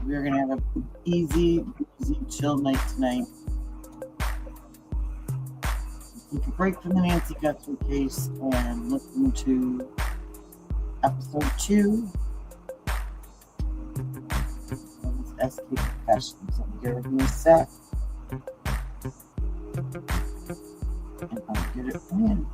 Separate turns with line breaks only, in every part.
We're gonna have an easy, chill night tonight. Take a break from the Nancy Guthrie case and listen to episode 2 of this SK Confessions. Let me get everything set. And I'll get it in.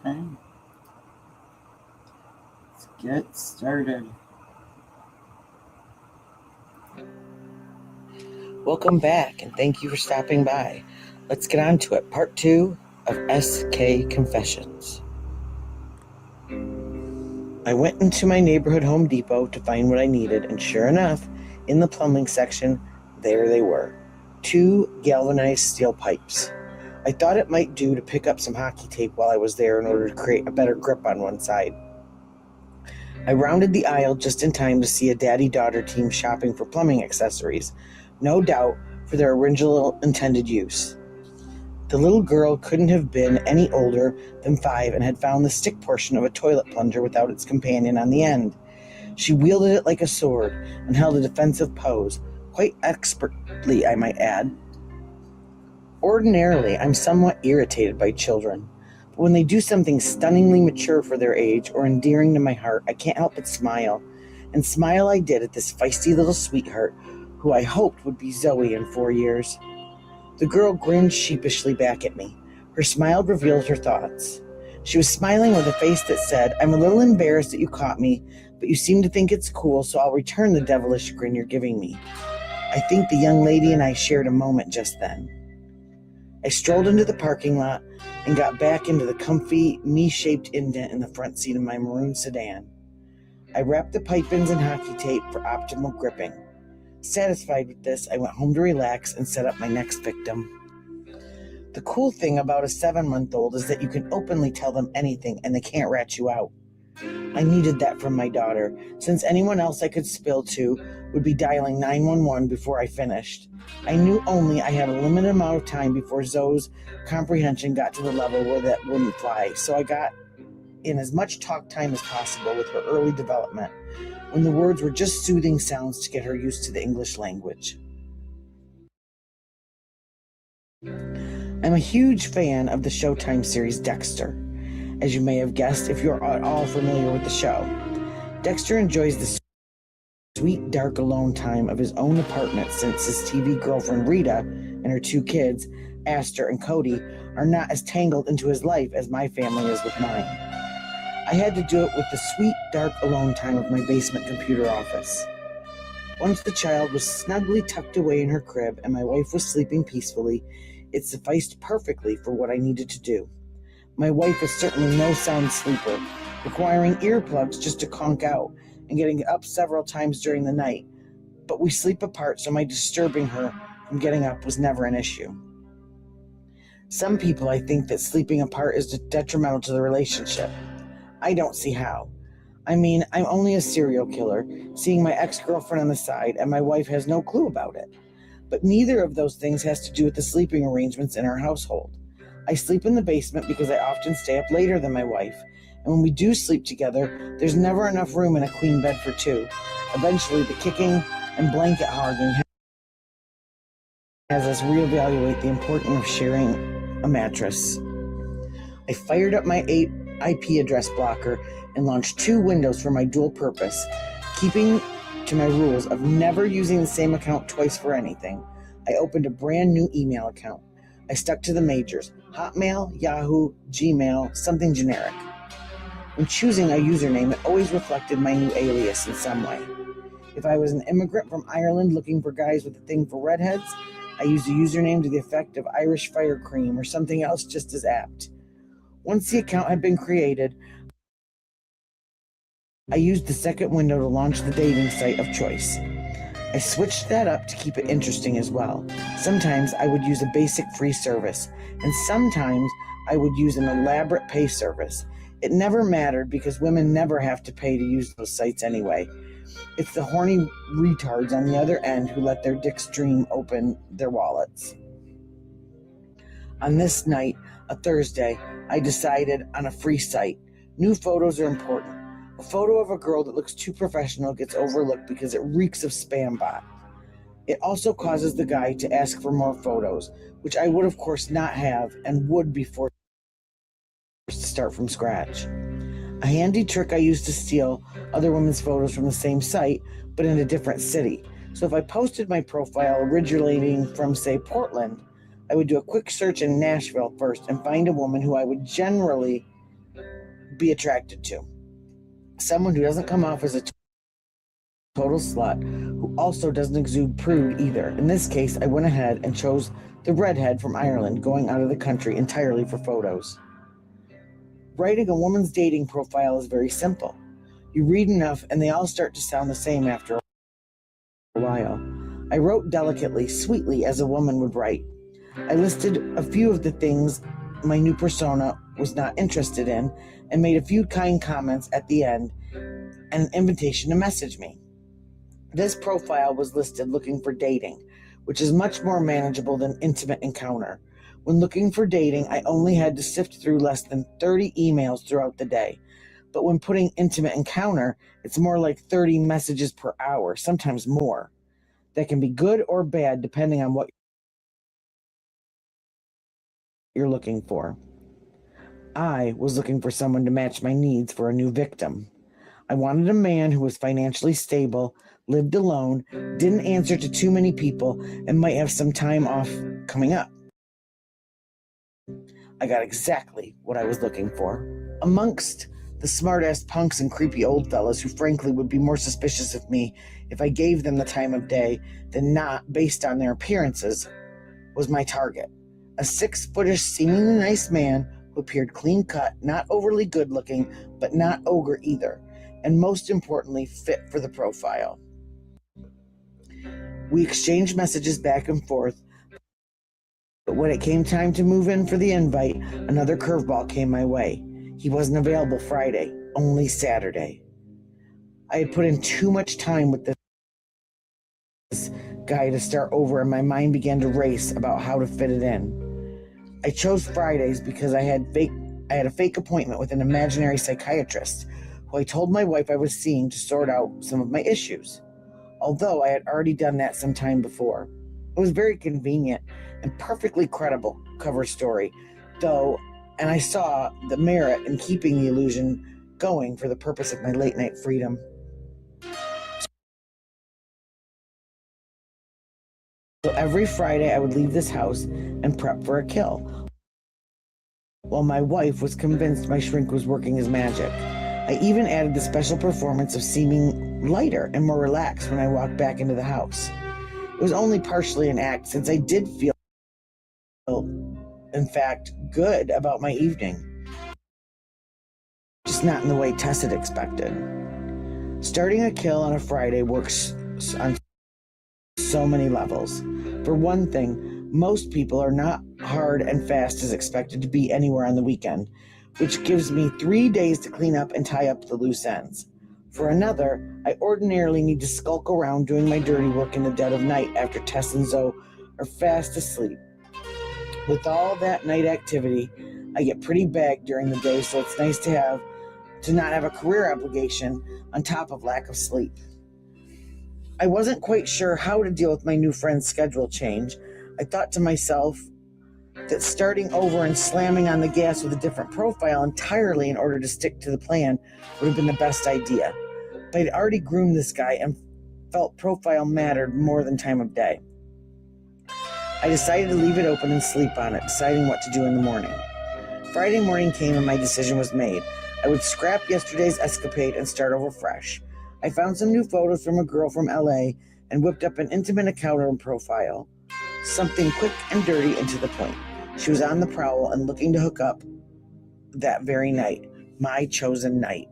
Okay. Let's get started. Welcome back, and thank you for stopping by. Let's get on to it. Part 2 of SK Confessions. I went into my neighborhood Home Depot to find what I needed, and sure enough, in the plumbing section, there they were. 2 galvanized steel pipes. I thought it might do to pick up some hockey tape while I was there in order to create a better grip on one side. I rounded the aisle just in time to see a daddy-daughter team shopping for plumbing accessories, no doubt for their original intended use. The little girl couldn't have been any older than 5 and had found the stick portion of a toilet plunger without its companion on the end. She wielded it like a sword and held a defensive pose, quite expertly, I might add. Ordinarily, I'm somewhat irritated by children, but when they do something stunningly mature for their age or endearing to my heart, I can't help but smile. And smile I did at this feisty little sweetheart, who I hoped would be Zoe in 4 years. The girl grinned sheepishly back at me. Her smile revealed her thoughts. She was smiling with a face that said, "I'm a little embarrassed that you caught me, but you seem to think it's cool, so I'll return the devilish grin you're giving me." I think the young lady and I shared a moment just then. I strolled into the parking lot and got back into the comfy, me-shaped indent in the front seat of my maroon sedan. I wrapped the pipe ends in hockey tape for optimal gripping. Satisfied with this, I went home to relax and set up my next victim. The cool thing about a 7-month-old is that you can openly tell them anything and they can't rat you out. I needed that from my daughter, since anyone else I could spill to would be dialing 911 before I finished. I knew only I had a limited amount of time before Zoe's comprehension got to the level where that wouldn't fly, so I got in as much talk time as possible with her early development, when the words were just soothing sounds to get her used to the English language. I'm a huge fan of the Showtime series Dexter, as you may have guessed if you're at all familiar with the show. Dexter enjoys the sweet, dark alone time of his own apartment since his TV girlfriend Rita and her 2 kids, Aster and Cody, are not as tangled into his life as my family is with mine. I had to do it with the sweet, dark alone time of my basement computer office. Once the child was snugly tucked away in her crib and my wife was sleeping peacefully, it sufficed perfectly for what I needed to do. My wife is certainly no sound sleeper, requiring earplugs just to conk out and getting up several times during the night, but we sleep apart, so my disturbing her from getting up was never an issue. Some people, I think, that sleeping apart is detrimental to the relationship. I don't see how. I mean, I'm only a serial killer, seeing my ex-girlfriend on the side, and my wife has no clue about it. But neither of those things has to do with the sleeping arrangements in our household. I sleep in the basement because I often stay up later than my wife, and when we do sleep together, there's never enough room in a queen bed for 2. Eventually, the kicking and blanket hogging has us reevaluate the importance of sharing a mattress. I fired up my IP address blocker and launched 2 windows for my dual purpose, keeping to my rules of never using the same account twice for anything. I opened a brand new email account. I stuck to the majors: Hotmail, Yahoo, Gmail, something generic. When choosing a username, it always reflected my new alias in some way. If I was an immigrant from Ireland looking for guys with a thing for redheads, I used a username to the effect of Irish Fire Cream or something else just as apt. Once the account had been created, I used the second window to launch the dating site of choice. I switched that up to keep it interesting as well. Sometimes I would use a basic free service, and sometimes I would use an elaborate pay service. It never mattered because women never have to pay to use those sites anyway. It's the horny retards on the other end who let their dicks dream open their wallets. On this night, a Thursday, I decided on a free site. New photos are important. A photo of a girl that looks too professional gets overlooked because it reeks of spam bot. It also causes the guy to ask for more photos, which I would of course not have and would be forced to start from scratch. A handy trick I use to steal other women's photos from the same site, but in a different city. So if I posted my profile originating from, say, Portland, I would do a quick search in Nashville first and find a woman who I would generally be attracted to. Someone who doesn't come off as a total slut, who also doesn't exude prude either. In this case, I went ahead and chose the redhead from Ireland, going out of the country entirely for photos. Writing a woman's dating profile is very simple. You read enough and they all start to sound the same after a while. I wrote delicately, sweetly, as a woman would write. I listed a few of the things my new persona was not interested in and made a few kind comments at the end and an invitation to message me. This profile was listed looking for dating, which is much more manageable than intimate encounter. When looking for dating, I only had to sift through less than 30 emails throughout the day. But when putting intimate encounter, it's more like 30 messages per hour, sometimes more. That can be good or bad depending on what you're looking for. I was looking for someone to match my needs for a new victim. I wanted a man who was financially stable, lived alone, didn't answer to too many people, and might have some time off coming up. I got exactly what I was looking for. Amongst the smart-ass punks and creepy old fellas who frankly would be more suspicious of me if I gave them the time of day than not based on their appearances, was my target. A 6-footish, seemingly nice man who appeared clean-cut, not overly good-looking, but not ogre either, and most importantly, fit for the profile. We exchanged messages back and forth, but when it came time to move in for the invite, another curveball came my way. He wasn't available Friday, only Saturday. I had put in too much time with this guy to start over, and my mind began to race about how to fit it in. I chose Fridays because I had a fake appointment with an imaginary psychiatrist who I told my wife I was seeing to sort out some of my issues, although I had already done that some time before. It was very convenient and perfectly credible cover story, though, and I saw the merit in keeping the illusion going for the purpose of my late-night freedom. So every Friday I would leave this house and prep for a kill, while my wife was convinced my shrink was working his magic. I even added the special performance of seeming lighter and more relaxed when I walked back into the house. It was only partially an act, since I did feel, in fact, good about my evening, just not in the way Tess had expected. Starting a kill on a Friday works on so many levels. For one thing, most people are not hard and fast as expected to be anywhere on the weekend, which gives me 3 days to clean up and tie up the loose ends. For another, I ordinarily need to skulk around doing my dirty work in the dead of night after Tess and Zoe are fast asleep. With all that night activity, I get pretty bagged during the day, so it's nice to not have a career obligation on top of lack of sleep. I wasn't quite sure how to deal with my new friend's schedule change. I thought to myself that starting over and slamming on the gas with a different profile entirely in order to stick to the plan would have been the best idea. But I'd already groomed this guy and felt profile mattered more than time of day. I decided to leave it open and sleep on it, deciding what to do in the morning. Friday morning came and my decision was made. I would scrap yesterday's escapade and start over fresh. I found some new photos from a girl from LA and whipped up an intimate encounter and profile. Something quick and dirty and to the point. She was on the prowl and looking to hook up that very night, my chosen night.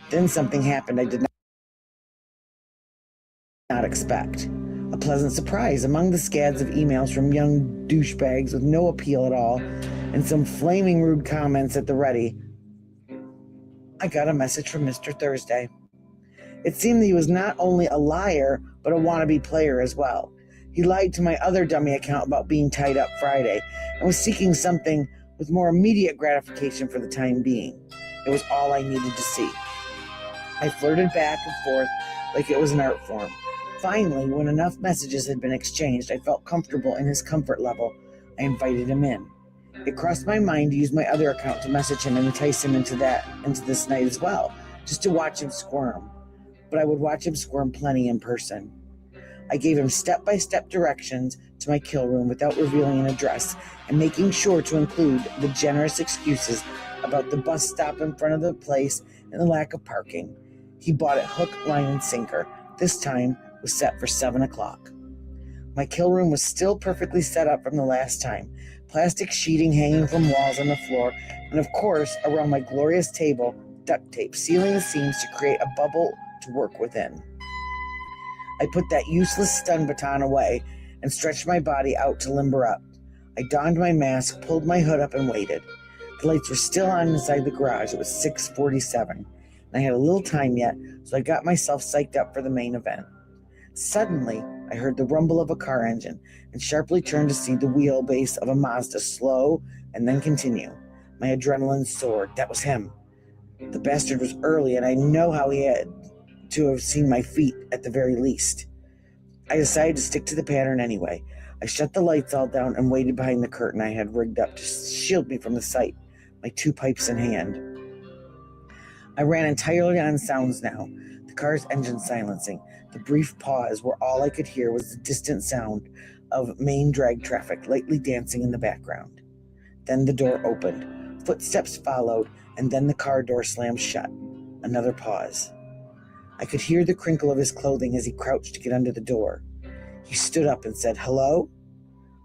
Then something happened I did not expect. A pleasant surprise among the scads of emails from young douchebags with no appeal at all and some flaming rude comments at the ready. I got a message from Mr. Thursday. It seemed that he was not only a liar, but a wannabe player as well. He lied to my other dummy account about being tied up Friday and was seeking something with more immediate gratification for the time being. It was all I needed to see. I flirted back and forth like it was an art form. Finally, when enough messages had been exchanged, I felt comfortable in his comfort level. I invited him in. It crossed my mind to use my other account to message him and entice him into this night as well, just to watch him squirm. But I would watch him squirm plenty in person. I gave him step-by-step directions to my kill room without revealing an address and making sure to include the generous excuses about the bus stop in front of the place and the lack of parking. He bought it hook, line, and sinker. This time was set for 7 o'clock. My kill room was still perfectly set up from the last time. Plastic sheeting hanging from walls on the floor, and of course, around my glorious table, duct tape sealing the seams to create a bubble to work within. I put that useless stun baton away and stretched my body out to limber up. I donned my mask, pulled my hood up, and waited. The lights were still on inside the garage. It was 6:47, and I had a little time yet, so I got myself psyched up for the main event. Suddenly, I heard the rumble of a car engine and sharply turned to see the wheelbase of a Mazda slow and then continue. My adrenaline soared. That was him. The bastard was early, and I know how he had to have seen my feet at the very least. I decided to stick to the pattern anyway. I shut the lights all down and waited behind the curtain I had rigged up to shield me from the sight, my 2 pipes in hand. I ran entirely on sounds now, the car's engine silencing. The brief pause where all I could hear was the distant sound of main drag traffic lightly dancing in the background. Then the door opened. Footsteps followed, and then the car door slammed shut. Another pause. I could hear the crinkle of his clothing as he crouched to get under the door. He stood up and said, "Hello?"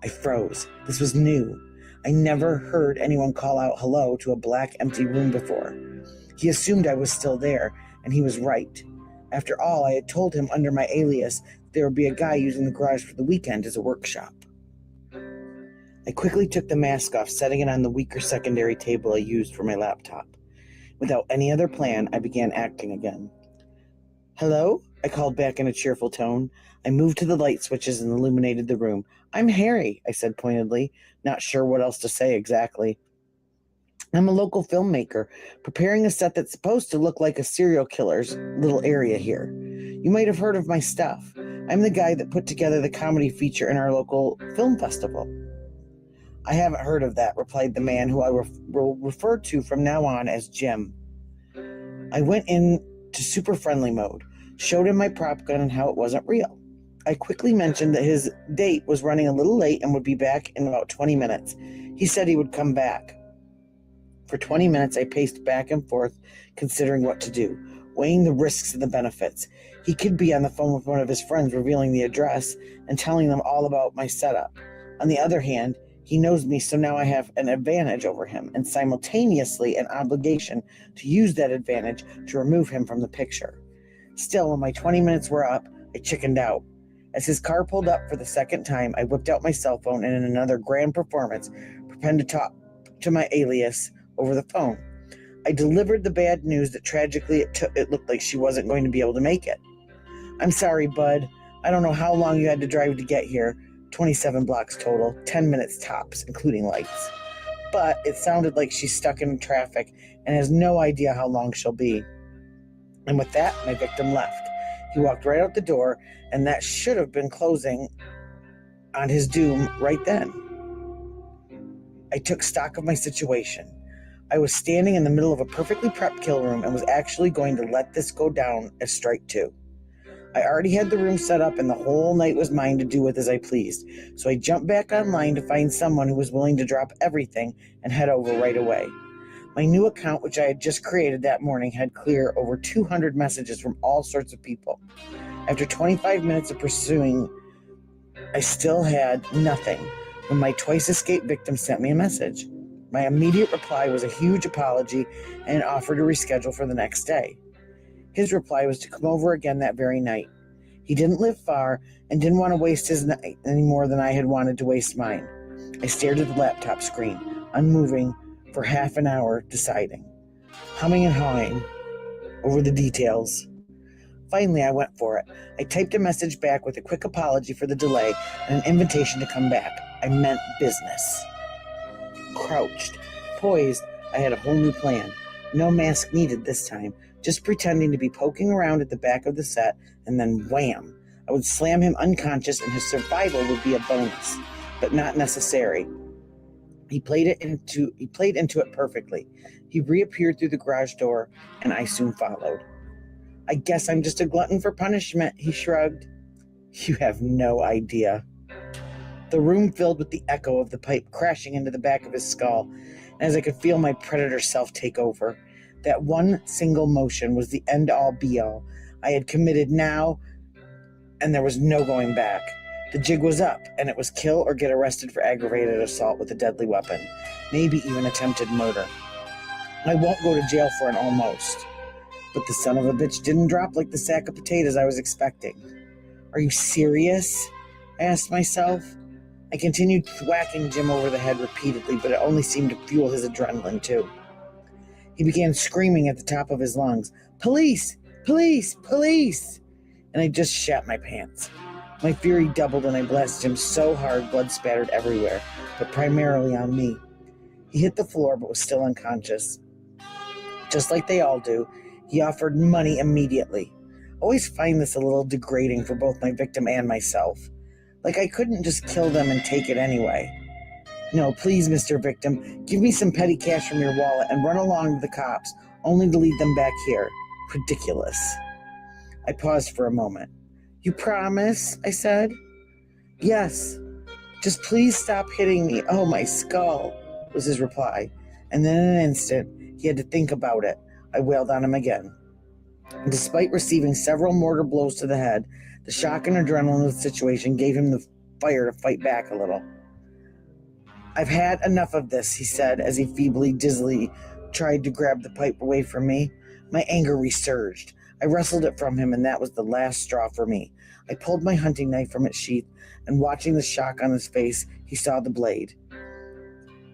I froze. This was new. I never heard anyone call out hello to a black, empty room before. He assumed I was still there, and he was right. After all, I had told him under my alias there would be a guy using the garage for the weekend as a workshop. I quickly took the mask off, setting it on the weaker secondary table I used for my laptop. Without any other plan, I began acting again. "Hello?" I called back in a cheerful tone. I moved to the light switches and illuminated the room. "I'm Harry," I said pointedly, not sure what else to say exactly. "I'm a local filmmaker, preparing a set that's supposed to look like a serial killer's little area here. You might have heard of my stuff. I'm the guy that put together the comedy feature in our local film festival." "I haven't heard of that," replied the man who I will refer to from now on as Jim. I went into super friendly mode, showed him my prop gun and how it wasn't real. I quickly mentioned that his date was running a little late and would be back in about 20 minutes. He said he would come back. For 20 minutes, I paced back and forth, considering what to do, weighing the risks and the benefits. He could be on the phone with one of his friends, revealing the address and telling them all about my setup. On the other hand, he knows me, so now I have an advantage over him, and simultaneously an obligation to use that advantage to remove him from the picture. Still, when my 20 minutes were up, I chickened out. As his car pulled up for the second time, I whipped out my cell phone and in another grand performance, pretended to talk to my alias over the phone. I delivered the bad news that tragically it looked like she wasn't going to be able to make it. "I'm sorry, bud. I don't know how long you had to drive to get here. 27 blocks total, 10 minutes tops, including lights. But it sounded like she's stuck in traffic and has no idea how long she'll be." And with that, my victim left. He walked right out the door, and that should have been closing on his doom right then. I took stock of my situation. I was standing in the middle of a perfectly prepped kill room and was actually going to let this go down as strike 2. I already had the room set up and the whole night was mine to do with as I pleased, so I jumped back online to find someone who was willing to drop everything and head over right away. My new account, which I had just created that morning, had clear over 200 messages from all sorts of people. After 25 minutes of pursuing I still had nothing when my twice-escaped victim sent me a message. My immediate reply was a huge apology and an offer to reschedule for the next day. His reply was to come over again that very night. He didn't live far and didn't want to waste his night any more than I had wanted to waste mine. I stared at the laptop screen, unmoving, for half an hour, deciding, humming and hawing over the details. Finally, I went for it. I typed a message back with a quick apology for the delay and an invitation to come back. I meant business. Crouched, poised, I had a whole new plan. No mask needed this time, just pretending to be poking around at the back of the set, and then wham! I would slam him unconscious and his survival would be a bonus, but not necessary. He played into it perfectly. He reappeared through the garage door, and I soon followed. I guess I'm just a glutton for punishment, he shrugged. You have no idea. The room filled with the echo of the pipe crashing into the back of his skull, and as I could feel my predator self take over. That one single motion was the end-all be-all. I had committed now, and there was no going back. The jig was up, and it was kill or get arrested for aggravated assault with a deadly weapon, maybe even attempted murder. I won't go to jail for an almost. But the son of a bitch didn't drop like the sack of potatoes I was expecting. Are you serious? I asked myself. I continued thwacking Jim over the head repeatedly, but it only seemed to fuel his adrenaline too. He began screaming at the top of his lungs, "Police! Police! Police!" And I just shat my pants. My fury doubled and I blasted him so hard blood spattered everywhere, but primarily on me. He hit the floor but was still unconscious. Just like they all do, he offered money immediately. I always find this a little degrading for both my victim and myself. Like I couldn't just kill them and take it anyway. No, please, Mr. Victim, give me some petty cash from your wallet and run along to the cops, only to lead them back here. Ridiculous. I paused for a moment. You promise? I said. Yes. Just please stop hitting me. Oh, my skull, was his reply. And then in an instant, he had to think about it. I wailed on him again. Despite receiving several mortar blows to the head, the shock and adrenaline of the situation gave him the fire to fight back a little. I've had enough of this, he said, as he feebly, dizzily tried to grab the pipe away from me. My anger resurged. I wrestled it from him, and that was the last straw for me. I pulled my hunting knife from its sheath, and watching the shock on his face, he saw the blade.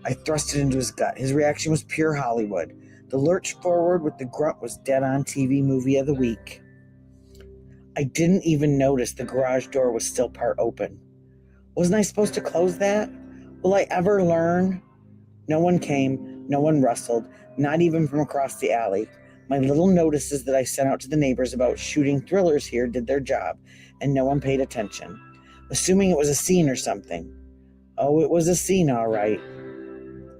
I thrust it into his gut. His reaction was pure Hollywood. The lurch forward with the grunt was dead-on TV movie of the week. I didn't even notice the garage door was still part open. Wasn't I supposed to close that? Will I ever learn? No one came, no one rustled, not even from across the alley. My little notices that I sent out to the neighbors about shooting thrillers here did their job, and no one paid attention, assuming it was a scene or something. Oh, it was a scene, all right.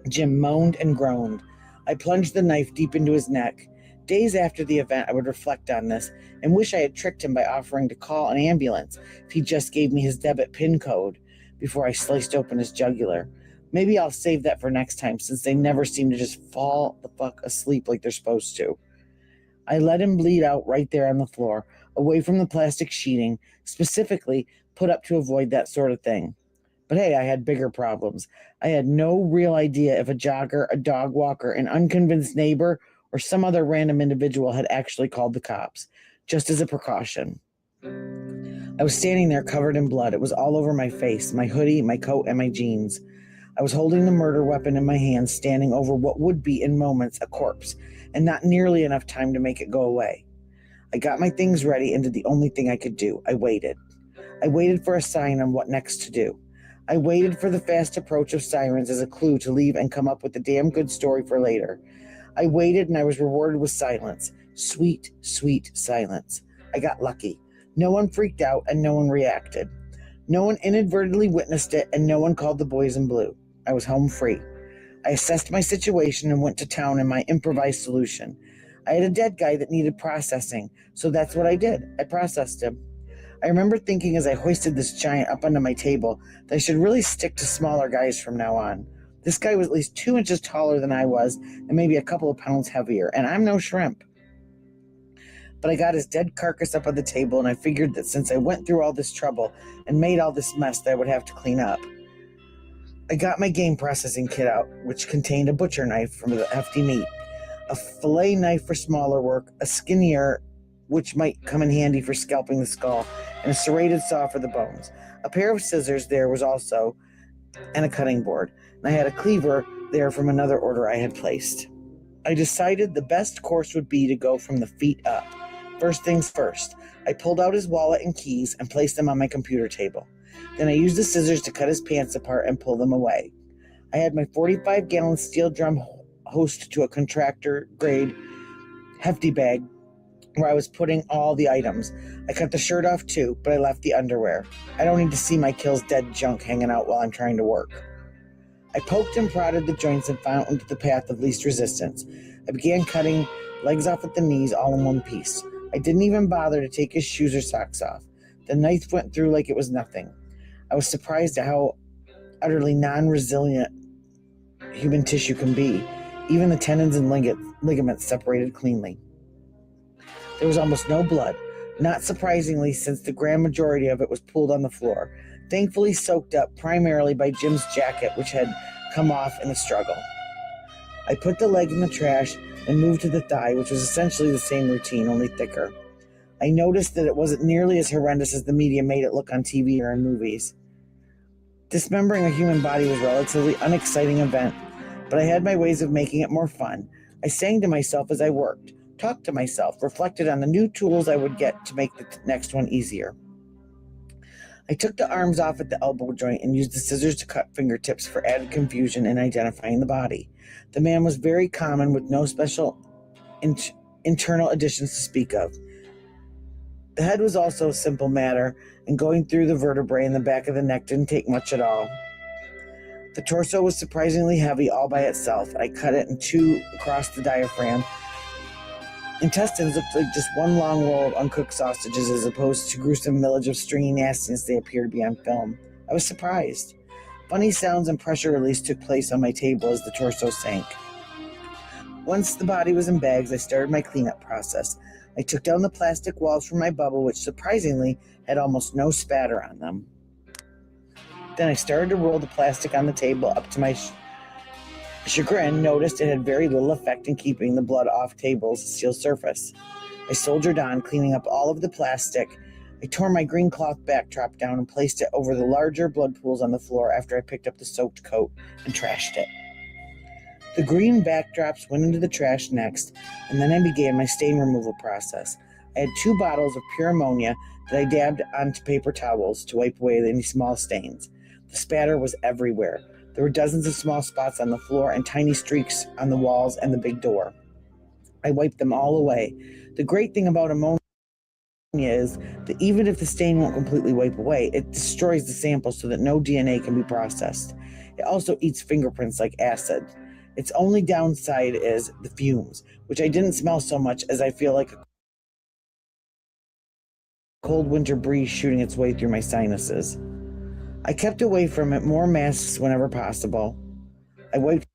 Jim moaned and groaned. I plunged the knife deep into his neck. Days after the event, I would reflect on this and wish I had tricked him by offering to call an ambulance if he just gave me his debit PIN code before I sliced open his jugular. Maybe I'll save that for next time, since they never seem to just fall the fuck asleep like they're supposed to. I let him bleed out right there on the floor, away from the plastic sheeting, specifically put up to avoid that sort of thing. But hey, I had bigger problems. I had no real idea if a jogger, a dog walker, an unconvinced neighbor, or some other random individual had actually called the cops, just as a precaution. I was standing there covered in blood. It was all over my face, my hoodie, my coat, and my jeans. I was holding the murder weapon in my hand, standing over what would be, in moments, a corpse, and not nearly enough time to make it go away. I got my things ready and did the only thing I could do. I waited. I waited for a sign on what next to do. I waited for the fast approach of sirens as a clue to leave and come up with a damn good story for later. I waited and I was rewarded with silence. Sweet, sweet silence. I got lucky. No one freaked out and no one reacted. No one inadvertently witnessed it and no one called the boys in blue. I was home free. I assessed my situation and went to town in my improvised solution. I had a dead guy that needed processing, so that's what I did. I processed him. I remember thinking as I hoisted this giant up onto my table that I should really stick to smaller guys from now on. This guy was at least 2 inches taller than I was and maybe a couple of pounds heavier, and I'm no shrimp. but I got his dead carcass up on the table, and I figured that since I went through all this trouble and made all this mess that I would have to clean up. I got my game processing kit out, which contained a butcher knife for the hefty meat, a fillet knife for smaller work, a skinnier, which might come in handy for scalping the skull, and a serrated saw for the bones. A pair of scissors there was also, and a cutting board, and I had a cleaver there from another order I had placed. I decided the best course would be to go from the feet up. First things first, I pulled out his wallet and keys and placed them on my computer table. Then I used the scissors to cut his pants apart and pull them away. I had my 45-gallon steel drum host to a contractor-grade hefty bag where I was putting all the items. I cut the shirt off too, but I left the underwear. I don't need to see my kill's dead junk hanging out while I'm trying to work. I poked and prodded the joints and found into the path of least resistance. I began cutting legs off at the knees all in one piece. I didn't even bother to take his shoes or socks off. The knife went through like it was nothing. I was surprised at how utterly non-resilient human tissue can be. Even the tendons and ligaments separated cleanly. There was almost no blood, not surprisingly since the grand majority of it was pooled on the floor, thankfully soaked up primarily by Jim's jacket, which had come off in the struggle. I put the leg in the trash and moved to the thigh, which was essentially the same routine, only thicker. I noticed that it wasn't nearly as horrendous as the media made it look on TV or in movies. Dismembering a human body was a relatively unexciting event, but I had my ways of making it more fun. I sang to myself as I worked, talked to myself, reflected on the new tools I would get to make the next one easier. I took the arms off at the elbow joint and used the scissors to cut fingertips for added confusion in identifying the body. The man was very common with no special internal additions to speak of. The head was also a simple matter, and going through the vertebrae in the back of the neck didn't take much at all. The torso was surprisingly heavy all by itself. I cut it in two across the diaphragm. Intestines looked like just one long roll of uncooked sausages as opposed to gruesome millage of stringy nastiness they appear to be on film. I was surprised. Funny sounds and pressure release took place on my table as the torso sank. Once the body was in bags, I started my cleanup process. I took down the plastic walls from my bubble, which surprisingly had almost no spatter on them. Then I started to roll the plastic on the table. Up to my chagrin, noticed it had very little effect in keeping the blood off table's steel surface. I soldiered on, cleaning up all of the plastic. I tore my green cloth backdrop down and placed it over the larger blood pools on the floor after I picked up the soaked coat and trashed it. The green backdrops went into the trash next, and then I began my stain removal process. I had 2 bottles of pure ammonia that I dabbed onto paper towels to wipe away any small stains. The spatter was everywhere. There were dozens of small spots on the floor and tiny streaks on the walls and the big door. I wiped them all away. The great thing about ammonia is that even if the stain won't completely wipe away, it destroys the sample so that no DNA can be processed. It also eats fingerprints like acid. Its only downside is the fumes, which I didn't smell so much as I feel like a cold winter breeze shooting its way through my sinuses. I kept away from it, more masks whenever possible. I wiped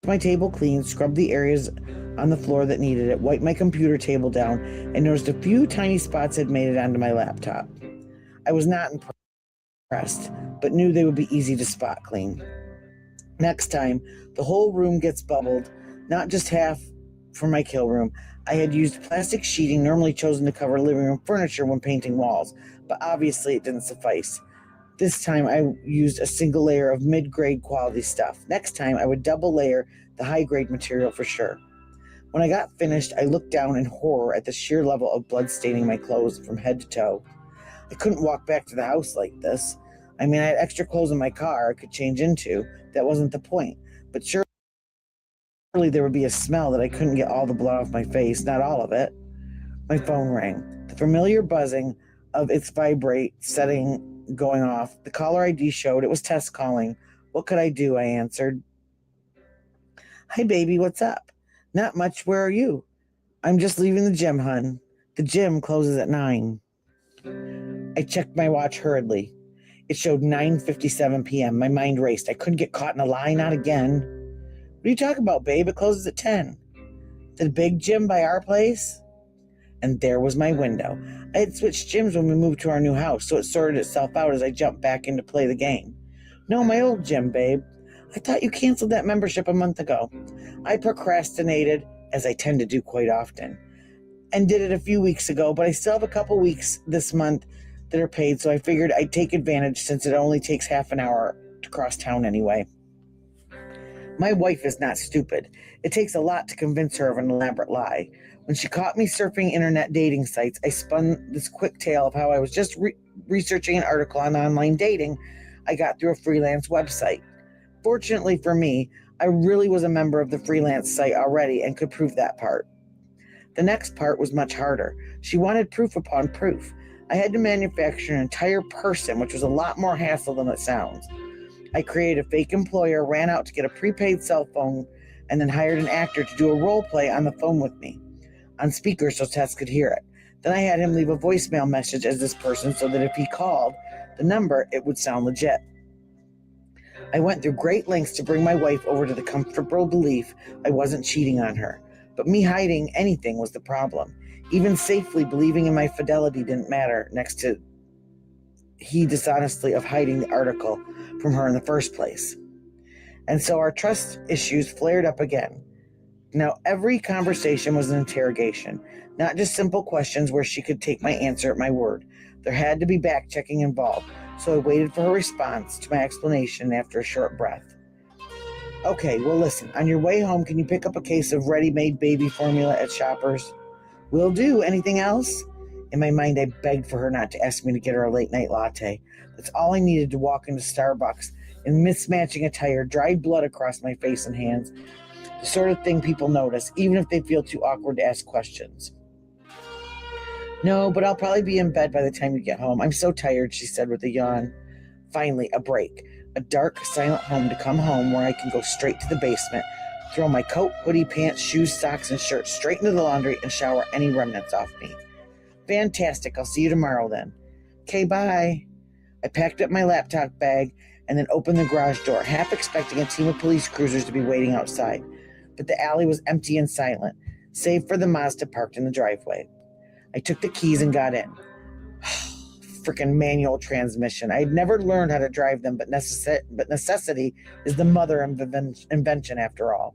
my table clean, scrubbed the areas on the floor that needed it, wiped my computer table down, and noticed a few tiny spots had made it onto my laptop. I was not impressed, but knew they would be easy to spot clean. Next time, the whole room gets bubbled, not just half for my kill room. I had used plastic sheeting normally chosen to cover living room furniture when painting walls, but obviously it didn't suffice. This time I used a single layer of mid-grade quality stuff. Next time I would double layer the high-grade material for sure. When I got finished, I looked down in horror at the sheer level of blood staining my clothes from head to toe. I couldn't walk back to the house like this. I mean, I had extra clothes in my car I could change into. That wasn't the point. But surely there would be a smell that I couldn't get all the blood off my face, not all of it. My phone rang. The familiar buzzing of its vibrate setting going off. The caller ID showed it was Tess calling. What could I do? I answered. Hi, baby, what's up? Not much. Where are you? I'm just leaving the gym, hun. The gym closes at 9. I checked my watch hurriedly. It showed 9:57 p.m. My mind raced. I couldn't get caught in a lie, not again. What are you talking about, babe? It closes at 10. The big gym by our place? And there was my window. I had switched gyms when we moved to our new house, so it sorted itself out as I jumped back in to play the game. No, my old gym, babe. I thought you canceled that membership a month ago. I procrastinated, as I tend to do quite often, and did it a few weeks ago, but I still have a couple weeks this month that are paid, so I figured I'd take advantage since it only takes half an hour to cross town anyway. My wife is not stupid. It takes a lot to convince her of an elaborate lie. When she caught me surfing internet dating sites, I spun this quick tale of how I was just researching an article on online dating I got through a freelance website. Fortunately for me, I really was a member of the freelance site already and could prove that part. The next part was much harder. She wanted proof upon proof. I had to manufacture an entire person, which was a lot more hassle than it sounds. I created a fake employer, ran out to get a prepaid cell phone, and then hired an actor to do a role play on the phone with me, on speaker so Tess could hear it. Then I had him leave a voicemail message as this person so that if he called the number, it would sound legit. I went through great lengths to bring my wife over to the comfortable belief I wasn't cheating on her, but me hiding anything was the problem. Even safely believing in my fidelity didn't matter next to he dishonestly of hiding the article from her in the first place. And so our trust issues flared up again. Now every conversation was an interrogation, not just simple questions where she could take my answer at my word. There had to be back-checking involved, so I waited for her response to my explanation after a short breath. Okay, well listen, on your way home, can you pick up a case of ready-made baby formula at Shoppers? Will do. Anything else? In my mind, I begged for her not to ask me to get her a late-night latte. That's all I needed to walk into Starbucks in mismatching attire, dried blood across my face and hands. The sort of thing people notice, even if they feel too awkward to ask questions. No, but I'll probably be in bed by the time you get home. I'm so tired, she said with a yawn. Finally, a break. A dark, silent home to come home where I can go straight to the basement, throw my coat, hoodie, pants, shoes, socks, and shirt straight into the laundry and shower any remnants off me. Fantastic. I'll see you tomorrow then. Okay, bye. I packed up my laptop bag and then opened the garage door, half expecting a team of police cruisers to be waiting outside. But the alley was empty and silent, save for the Mazda parked in the driveway. I took the keys and got in. Frickin' manual transmission. I had never learned how to drive them, but necessity is the mother of invention after all.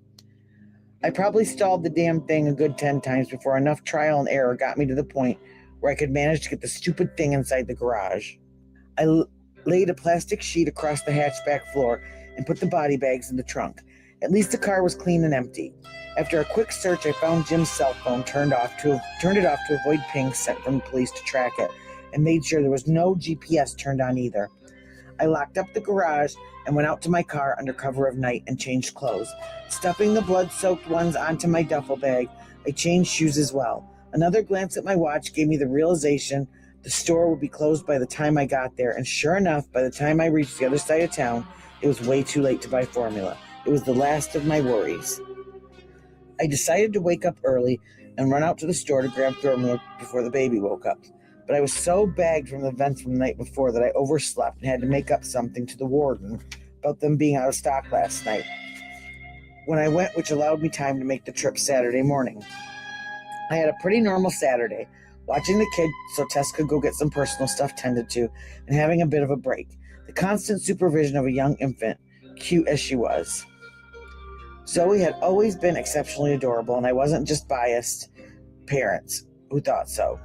I probably stalled the damn thing a good 10 times before enough trial and error got me to the point where I could manage to get the stupid thing inside the garage. I laid a plastic sheet across the hatchback floor and put the body bags in the trunk. At least the car was clean and empty. After a quick search, I found Jim's cell phone, turned it off to avoid pings sent from the police to track it, and made sure there was no GPS turned on either. I locked up the garage and went out to my car under cover of night and changed clothes. Stuffing the blood-soaked ones onto my duffel bag, I changed shoes as well. Another glance at my watch gave me the realization the store would be closed by the time I got there, and sure enough, by the time I reached the other side of town, it was way too late to buy formula. It was the last of my worries. I decided to wake up early and run out to the store to grab formula before the baby woke up. But I was so bagged from the events from the night before that I overslept and had to make up something to the warden about them being out of stock last night when I went, which allowed me time to make the trip Saturday morning. I had a pretty normal Saturday, watching the kid so Tess could go get some personal stuff tended to and having a bit of a break. The constant supervision of a young infant, cute as she was. Zoe had always been exceptionally adorable, and I wasn't just biased parents who thought so.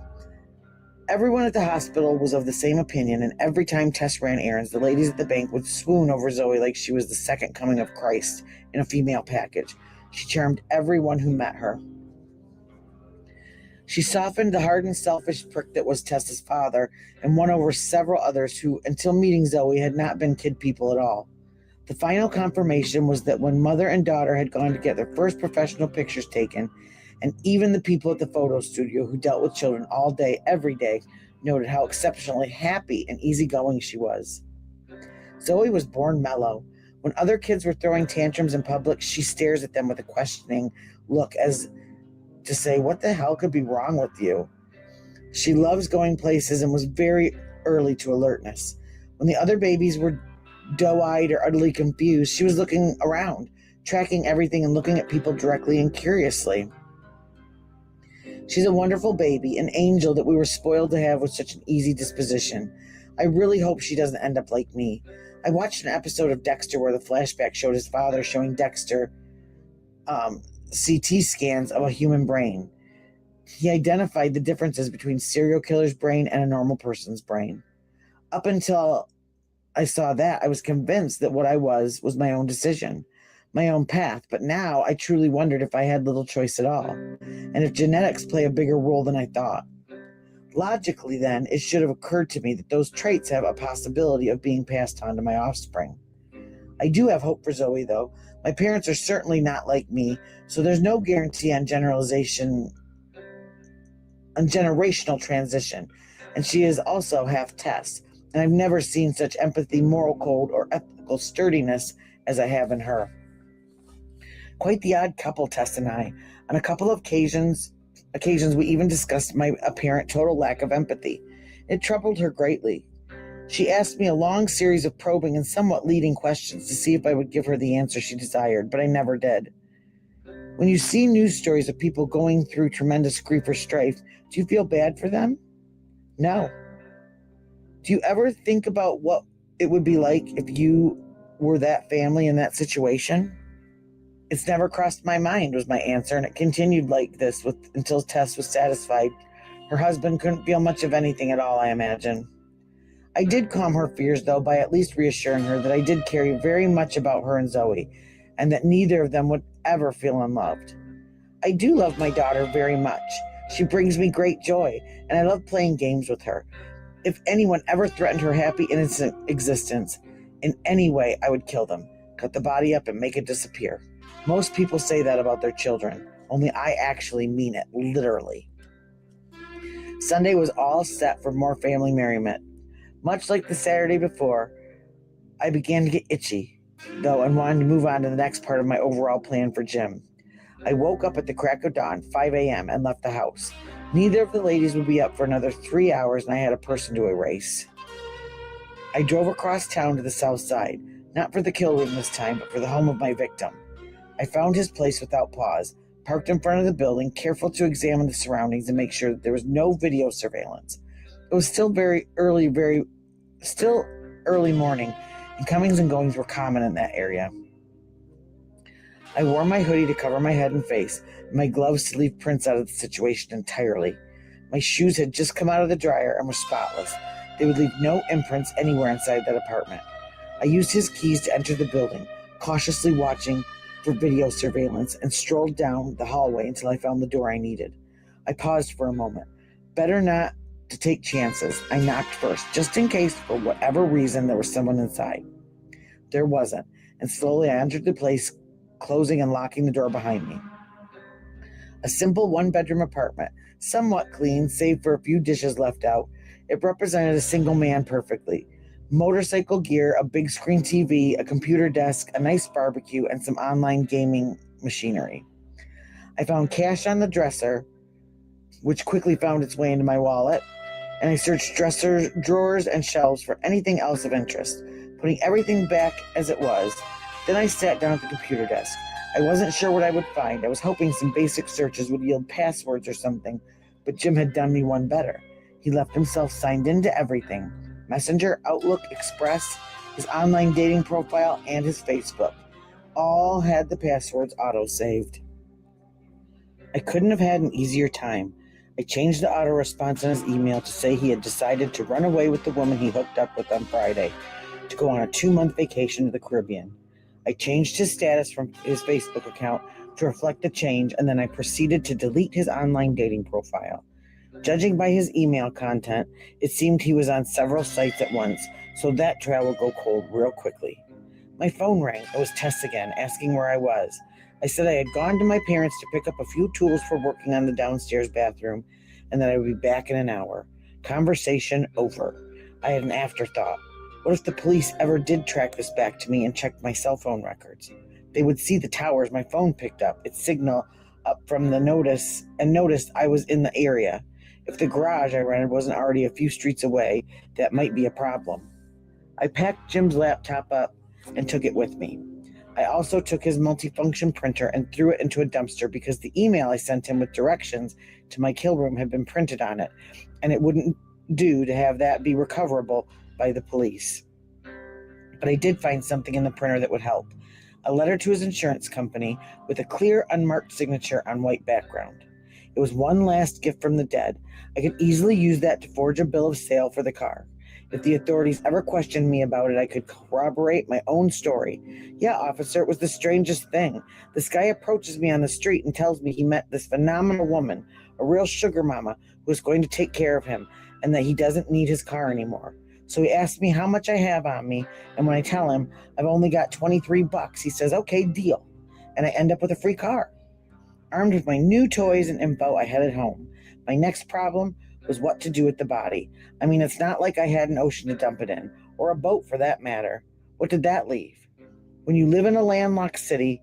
Everyone at the hospital was of the same opinion, and every time Tess ran errands, the ladies at the bank would swoon over Zoe like she was the second coming of Christ in a female package. She charmed everyone who met her. She softened the hardened, selfish prick that was Tess's father and won over several others who, until meeting Zoe, had not been kid people at all. The final confirmation was that when mother and daughter had gone to get their first professional pictures taken, and even the people at the photo studio who dealt with children all day, every day, noted how exceptionally happy and easygoing she was. Zoe was born mellow. When other kids were throwing tantrums in public, she stares at them with a questioning look as to say, what the hell could be wrong with you? She loves going places and was very early to alertness. When the other babies were doe-eyed or utterly confused, she was looking around, tracking everything and looking at people directly and curiously. She's a wonderful baby, an angel that we were spoiled to have with such an easy disposition. I really hope she doesn't end up like me. I watched an episode of Dexter where the flashback showed his father showing Dexter CT scans of a human brain. He identified the differences between serial killer's brain and a normal person's brain. Up until I saw that, I was convinced that what I was my own decision, my own path. But now I truly wondered if I had little choice at all, and if genetics play a bigger role than I thought. Logically, then, it should have occurred to me that those traits have a possibility of being passed on to my offspring. I do have hope for Zoe, though. My parents are certainly not like me, so there's no guarantee on generational transition, and she is also half Tess, and I've never seen such empathy, moral code, or ethical sturdiness as I have in her. Quite the odd couple, Tess and I. On a couple of occasions we even discussed my apparent total lack of empathy. It troubled her greatly. She asked me a long series of probing and somewhat leading questions to see if I would give her the answer she desired, but I never did. When you see news stories of people going through tremendous grief or strife, do you feel bad for them? No. Do you ever think about what it would be like if you were that family in that situation? It's never crossed my mind, was my answer, and it continued like this until Tess was satisfied. Her husband couldn't feel much of anything at all, I imagine. I did calm her fears, though, by at least reassuring her that I did care very much about her and Zoe, and that neither of them would ever feel unloved. I do love my daughter very much. She brings me great joy, and I love playing games with her. If anyone ever threatened her happy, innocent existence in any way, I would kill them, cut the body up, and make it disappear. Most people say that about their children, only I actually mean it, literally. Sunday was all set for more family merriment. Much like the Saturday before, I began to get itchy, though, and wanted to move on to the next part of my overall plan for Jim. I woke up at the crack of dawn, 5 a.m., and left the house. Neither of the ladies would be up for another 3 hours, and I had a person to erase. I drove across town to the south side, not for the kill room this time, but for the home of my victim. I found his place without pause, parked in front of the building, careful to examine the surroundings and make sure that there was no video surveillance. It was still early morning, and comings and goings were common in that area. I wore my hoodie to cover my head and face, and my gloves to leave prints out of the situation entirely. My shoes had just come out of the dryer and were spotless. They would leave no imprints anywhere inside that apartment. I used his keys to enter the building, cautiously watching for video surveillance, and strolled down the hallway until I found the door I needed. I paused for a moment. Better not to take chances. I knocked first, just in case, for whatever reason, there was someone inside. There wasn't, and slowly I entered the place, closing and locking the door behind me. A simple one-bedroom apartment, somewhat clean, save for a few dishes left out. It represented a single man perfectly. Motorcycle gear, a big screen TV, a computer desk, a nice barbecue, and some online gaming machinery. I found cash on the dresser, which quickly found its way into my wallet, and I searched dressers, drawers, and shelves for anything else of interest, putting everything back as it was. Then I sat down at the computer desk. I wasn't sure what I would find. I was hoping some basic searches would yield passwords or something, but Jim had done me one better. He left himself signed into everything: Messenger, Outlook, Express, his online dating profile, and his Facebook. All had the passwords auto-saved. I couldn't have had an easier time. I changed the auto response in his email to say he had decided to run away with the woman he hooked up with on Friday, to go on a 2-month vacation to the Caribbean. I changed his status from his Facebook account to reflect the change, and then I proceeded to delete his online dating profile. Judging by his email content, it seemed he was on several sites at once, so that trail will go cold real quickly. My phone rang. It was Tess again, asking where I was. I said I had gone to my parents to pick up a few tools for working on the downstairs bathroom, and that I would be back in an hour. Conversation over. I had an afterthought. What if the police ever did track this back to me and checked my cell phone records? They would see the towers my phone picked up, its signal up from the notice, and noticed I was in the area. If the garage I rented wasn't already a few streets away, that might be a problem. I packed Jim's laptop up and took it with me. I also took his multifunction printer and threw it into a dumpster because the email I sent him with directions to my kill room had been printed on it, and it wouldn't do to have that be recoverable by the police. But I did find something in the printer that would help. A letter to his insurance company with a clear, unmarked signature on white background. It was one last gift from the dead. I could easily use that to forge a bill of sale for the car. If the authorities ever questioned me about it, I could corroborate my own story. Yeah, officer, it was the strangest thing. This guy approaches me on the street and tells me he met this phenomenal woman, a real sugar mama, who is going to take care of him, and that he doesn't need his car anymore. So he asks me how much I have on me, and when I tell him I've only got $23, he says, okay, deal. And I end up with a free car. Armed with my new toys and info, I headed home. My next problem was what to do with the body. I mean, it's not like I had an ocean to dump it in, or a boat for that matter. What did that leave? When you live in a landlocked city,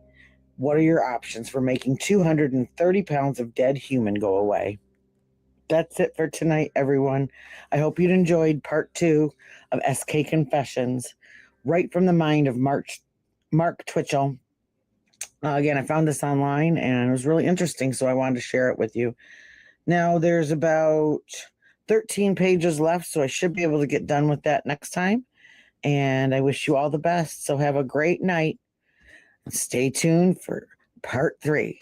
what are your options for making 230 pounds of dead human go away? That's it for tonight, everyone. I hope you'd enjoyed part 2 of SK Confessions, right from the mind of Mark Twitchel. Again, I found this online and it was really interesting, so I wanted to share it with you. Now, there's about 13 pages left, so I should be able to get done with that next time. And I wish you all the best. So have a great night. And stay tuned for part 3.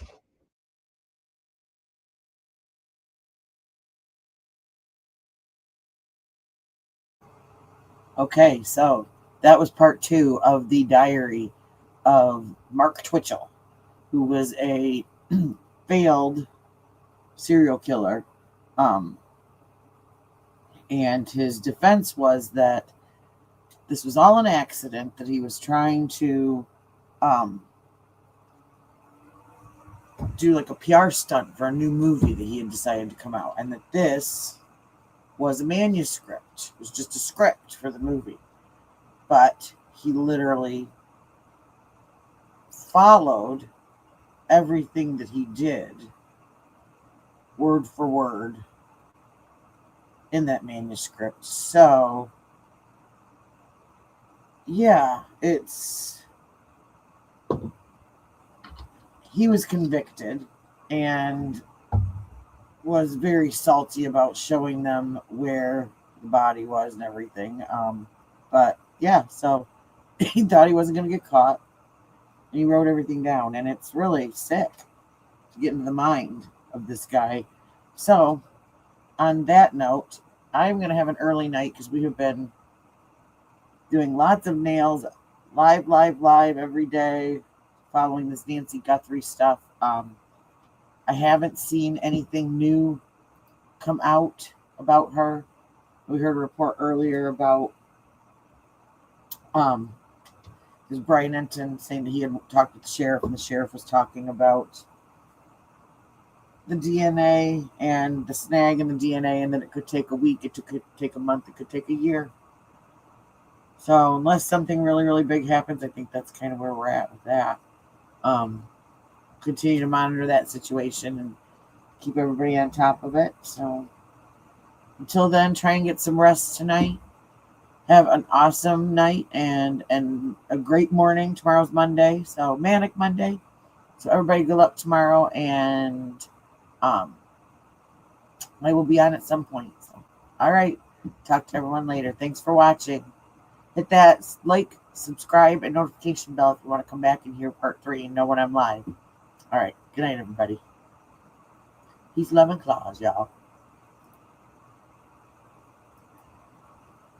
Okay, so that was part 2 of the diary of Mark Twitchel, who was a failed serial killer. And his defense was that this was all an accident, that he was trying to do like a PR stunt for a new movie that he had decided to come out, and that this was a manuscript. It was just a script for the movie. But he literally followed everything that he did, word for word, in that manuscript. So, yeah, he was convicted and was very salty about showing them where the body was and everything. But yeah, so he thought he wasn't going to get caught, and he wrote everything down, and it's really sick to get into the mind of this guy. So on that note, I'm going to have an early night because we have been doing lots of nails live every day, following this Nancy Guthrie stuff. I haven't seen anything new come out about her. We heard a report earlier about Brian Enton saying that he had talked with the sheriff, and the sheriff was talking about the DNA and the snag in the DNA, and that it could take a week, it could take a month, it could take a year. So unless something really, really big happens, I think that's kind of where we're at with that. Continue to monitor that situation and keep everybody on top of it. So until then, try and get some rest tonight. Have an awesome night and a great morning. Tomorrow's Monday, so Manic Monday. So everybody good luck tomorrow, and I will be on at some point. So, all right. Talk to everyone later. Thanks for watching. Hit that like, subscribe, and notification bell if you want to come back and hear part 3 and know when I'm live. All right. Good night, everybody. Peace, love, and claws, y'all.